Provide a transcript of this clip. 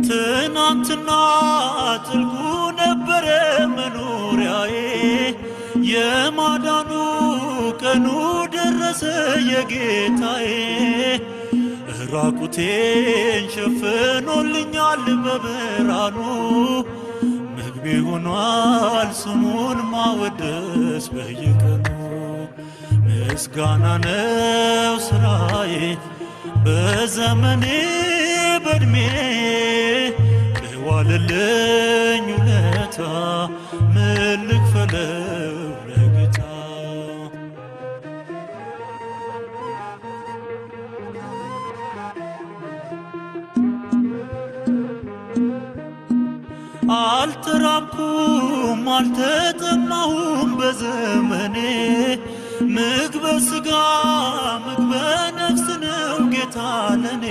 ትናንትና ጥልቁ ነበረ መኖሪያዬ የማዳኑ ቀኑ ደረሰ የጌታዬ ራቁቴን ሸፍኖልኛል በብርሃኑ ምግቤ ሆኗል ስሙን ማወደስ በየቀኑ ምስጋና ነው ስራዬ በዘመኔ በእድሜ ለዋለልኝ ውለታ ምን ልክፈለው ለጌታ አልተራብኩም አልተጠማሁም በዘመኔ ምግበ ሥጋ ምግበ ነፍስ ነው ጌታ ለኔ